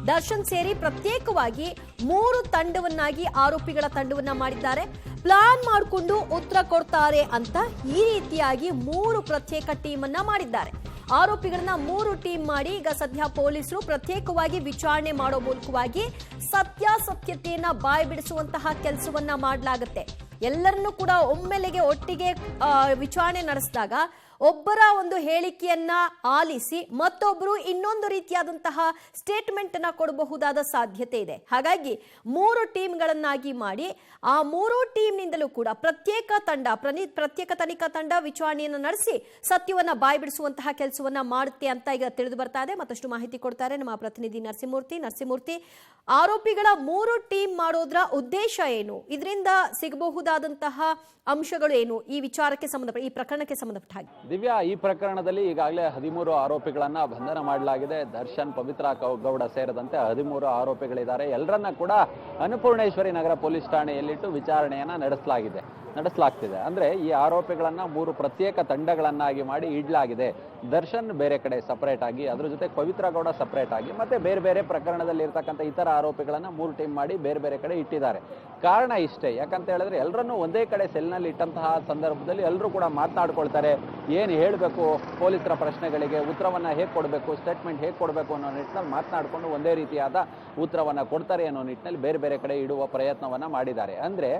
ದರ್ಶನ್ ಸೇರಿ ಪ್ರತ್ಯೇಕವಾಗಿ 3 ತಂಡವನ್ನಾಗಿ ಆರೋಪಿಗಳ ತಂಡವನ್ನ ಮಾಡಿದ್ದಾರೆ. ಪ್ಲಾನ್ ಮಾಡಿಕೊಂಡು ಉತ್ತರ ಕೊಡ್ತಾರೆ ಅಂತ ಈ ರೀತಿಯಾಗಿ 3 ಪ್ರತ್ಯೇಕ ಟೀಮ್ ಅನ್ನ ಮಾಡಿದ್ದಾರೆ. ಆರೋಪಿಗಳನ್ನ 3 ಟೀಮ್ ಮಾಡಿ ಈಗ ಸದ್ಯ ಪೊಲೀಸರು ಪ್ರತ್ಯೇಕವಾಗಿ ವಿಚಾರಣೆ ಮಾಡೋ ಮೂಲಕವಾಗಿ ಸತ್ಯಾಸತ್ಯತೆಯನ್ನ ಬಾಯಿ ಬಿಡಿಸುವಂತಹ ಕೆಲಸವನ್ನ ಮಾಡಲಾಗುತ್ತೆ. ಎಲ್ಲರನ್ನೂ ಕೂಡ ಒಮ್ಮೆಲೆಗೆ ಒಟ್ಟಿಗೆ ವಿಚಾರಣೆ ನಡೆಸಿದಾಗ ಒಬ್ಬರ ಒಂದು ಹೇಳಿಕೆಯನ್ನ ಆಲಿಸಿ ಮತ್ತೊಬ್ಬರು ಇನ್ನೊಂದು ರೀತಿಯಾದಂತಹ ಸ್ಟೇಟ್ಮೆಂಟ್ ಅನ್ನ ಕೊಡಬಹುದಾದ ಸಾಧ್ಯತೆ ಇದೆ. ಹಾಗಾಗಿ 3 ಟೀಮ್ಗಳನ್ನಾಗಿ ಮಾಡಿ ಆ 3 ಟೀಮ್ನಿಂದಲೂ ಕೂಡ ಪ್ರತ್ಯೇಕ ತನಿಖಾ ತಂಡ ವಿಚಾರಣೆಯನ್ನು ನಡೆಸಿ ಸತ್ಯವನ್ನ ಬಾಯಿ ಬಿಡಿಸುವಂತಹ ಕೆಲಸವನ್ನ ಮಾಡುತ್ತೆ ಅಂತ ಈಗ ತಿಳಿದು ಬರ್ತಾ ಇದೆ. ಮತ್ತಷ್ಟು ಮಾಹಿತಿ ಕೊಡ್ತಾರೆ ನಮ್ಮ ಪ್ರತಿನಿಧಿ ನರಸಿಂಹಮೂರ್ತಿ. ಆರೋಪಿಗಳ 3 ಟೀಮ್ ಮಾಡೋದ್ರ ಉದ್ದೇಶ ಏನು, ಇದರಿಂದ ಸಿಗಬಹುದಾದಂತಹ ಅಂಶಗಳು ಏನು, ಈ ವಿಚಾರಕ್ಕೆ ಸಂಬಂಧಪಟ್ಟ ಈ ಪ್ರಕರಣಕ್ಕೆ ಸಂಬಂಧಪಟ್ಟ ಹಾಗೆ? ದಿವ್ಯಾ, ಈ ಪ್ರಕರಣದಲ್ಲಿ ಈಗಾಗಲೇ 13 ಆರೋಪಿಗಳನ್ನ ಬಂಧನ ಮಾಡಲಾಗಿದೆ. ದರ್ಶನ್, ಪವಿತ್ರ ಗೌಡ ಸೇರಿದಂತೆ 13 ಆರೋಪಿಗಳಿದ್ದಾರೆ. ಎಲ್ಲರನ್ನ ಕೂಡ ಅನ್ನಪೂರ್ಣೇಶ್ವರಿ ನಗರ ಪೊಲೀಸ್ ಠಾಣೆಯಲ್ಲಿಟ್ಟು ವಿಚಾರಣೆಯನ್ನ ನಡೆಸಲಾಗ್ತಿದೆ. ಅಂದ್ರೆ ಈ ಆರೋಪಿಗಳನ್ನ 3 ಪ್ರತ್ಯೇಕ ತಂಡಗಳನ್ನಾಗಿ ಮಾಡಿ ಇಡಲಾಗಿದೆ. ದರ್ಶನ್ ಬೇರೆ ಕಡೆ ಸಪರೇಟ್ ಆಗಿ, ಅದ್ರ ಜೊತೆ ಪವಿತ್ರ ಗೌಡ ಸಪರೇಟ್ ಆಗಿ, ಮತ್ತೆ ಬೇರೆ ಬೇರೆ ಪ್ರಕರಣದಲ್ಲಿ ಇರ್ತಕ್ಕಂಥ ಇತರ ಆರೋಪಿಗಳನ್ನ 3 ಟೀಮ್ ಮಾಡಿ ಬೇರೆ ಬೇರೆ ಕಡೆ ಇಟ್ಟಿದ್ದಾರೆ. ಕಾರಣ ಇಷ್ಟೇ, ಯಾಕಂತ ಹೇಳಿದ್ರೆ ಎಲ್ಲರನ್ನೂ ಒಂದೇ ಕಡೆ ಸೆಲ್ನಲ್ಲಿ ಇಟ್ಟಂತಹ ಸಂದರ್ಭದಲ್ಲಿ ಎಲ್ಲರೂ ಕೂಡ ಮಾತನಾಡ್ಕೊಳ್ತಾರೆ. ಏನು ಹೇಳಬೇಕು, ಪೊಲೀಸರ ಪ್ರಶ್ನೆಗಳಿಗೆ ಉತ್ತರವನ್ನ ಹೇಗೆ ಕೊಡಬೇಕು, ಸ್ಟೇಟ್ಮೆಂಟ್ ಹೇಗೆ ಕೊಡಬೇಕು ಅನ್ನೋ ನಿಟ್ಟಿನಲ್ಲಿ ಮಾತನಾಡಿಕೊಂಡು ಒಂದೇ ರೀತಿಯಾದ ಉತ್ತರವನ್ನ ಕೊಡ್ತಾರೆ ಅನ್ನೋ ನಿಟ್ಟಿನಲ್ಲಿ ಬೇರೆ ಬೇರೆ ಕಡೆ ಇಡುವ ಪ್ರಯತ್ನವನ್ನ ಮಾಡಿದ್ದಾರೆ. ಅಂದ್ರೆ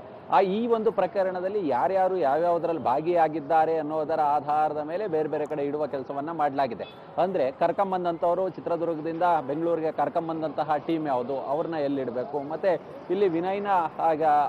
ಈ ಒಂದು ಪ್ರಕರಣದಲ್ಲಿ ಯಾರ್ಯಾರು ಯಾವ್ಯಾವುದರಲ್ಲಿ ಭಾಗಿಯಾಗಿದ್ದಾರೆ ಅನ್ನೋದರ ಆಧಾರದ ಮೇಲೆ ಬೇರೆ ಬೇರೆ ಕಡೆ ಇಡುವ ಕೆಲಸವನ್ನ ಮಾಡಲಾಗಿದೆ. ಅಂದ್ರೆ ಕರ್ಕೊಂಬಂದಂಥವರು ಚಿತ್ರದುರ್ಗದಿಂದ ಬೆಂಗಳೂರಿಗೆ ಕರ್ಕೊಂಬಂದಂತಹ ಟೀಮ್ ಯಾವುದು, ಅವ್ರನ್ನ ಎಲ್ಲಿಡಬೇಕು, ಮತ್ತೆ ಇಲ್ಲಿ ವಿನಯ್ನ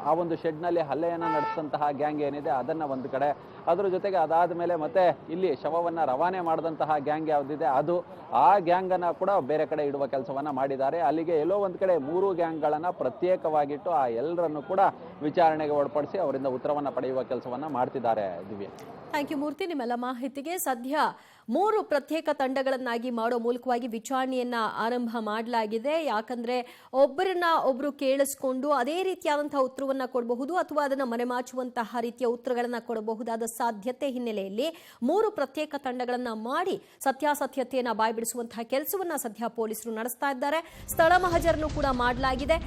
ಆ ಒಂದು ಶೆಡ್ನಲ್ಲಿ ಹಲ್ಲೆಯನ್ನ ನಡೆಸಿದಂತಹ ಗ್ಯಾಂಗ್ ಏನಿದೆ ಅದನ್ನ ಒಂದು ಕಡೆ, ಅದ್ರ ಜೊತೆಗೆ ಅದಾದ ಮೇಲೆ ಮತ್ತೆ ಇಲ್ಲಿ ಶವವನ್ನ ರವಾನೆ ಮಾಡಿದಂತಹ ಗ್ಯಾಂಗ್ ಯಾವುದಿದೆ ಅದು, ಆ ಗ್ಯಾಂಗ್ ಅನ್ನ ಕೂಡ ಬೇರೆ ಕಡೆ ಇಡುವ ಕೆಲಸವನ್ನ ಮಾಡಿದ್ದಾರೆ. ಅಲ್ಲಿಗೆ ಎಲ್ಲೋ ಒಂದ್ ಕಡೆ 3 ಗ್ಯಾಂಗ್ಗಳನ್ನ ಪ್ರತ್ಯೇಕವಾಗಿಟ್ಟು ಆ ಎಲ್ಲರನ್ನು ಕೂಡ ವಿಚಾರಣೆಗೆ ಒಳಪಡಿಸಿ ಅವರಿಂದ ಉತ್ತರವನ್ನ ಪಡೆಯುವ ಕೆಲಸವನ್ನ ಮಾಡ್ತಿದ್ದಾರೆ. ದಿವ್ಯಾ, ಥ್ಯಾಂಕ್ ಯು ಮೂರ್ತಿ, ನಿಮ್ಮೆಲ್ಲ ಮಾಹಿತಿಗೆ. ಸದ್ಯ 3 ಪ್ರತ್ಯೇಕ ತಂಡಗಳನ್ನಾಗಿ ಮಾಡೋ ಮೂಲಕವಾಗಿ ವಿಚಾರಣೆಯನ್ನ ಆರಂಭ ಮಾಡಲಾಗಿದೆ. ಯಾಕಂದ್ರೆ ಒಬ್ಬರನ್ನ ಒಬ್ರು ಕೇಳಿಸ್ಕೊಂಡು ಅದೇ ರೀತಿಯಾದಂತಹ ಉತ್ತರವನ್ನ ಕೊಡಬಹುದು ಅಥವಾ ಅದನ್ನ ಮರೆಮಾಚುವಂತಹ ರೀತಿಯ ಉತ್ತರಗಳನ್ನ ಕೊಡಬಹುದಾದ ಸಾಧ್ಯತೆ ಹಿನ್ನೆಲೆಯಲ್ಲಿ 3 ಪ್ರತ್ಯೇಕ ತಂಡಗಳನ್ನ ಮಾಡಿ ಸತ್ಯಾಸತ್ಯತೆಯನ್ನ ಬಾಯ್ಬಿಡಿಸುವಂತಹ ಕೆಲಸವನ್ನ ಸದ್ಯ ಪೊಲೀಸರು ನಡೆಸ್ತಾ ಇದ್ದಾರೆ. ಸ್ಥಳ ಮಹಜರನ್ನು ಕೂಡ ಮಾಡಲಾಗಿದೆ.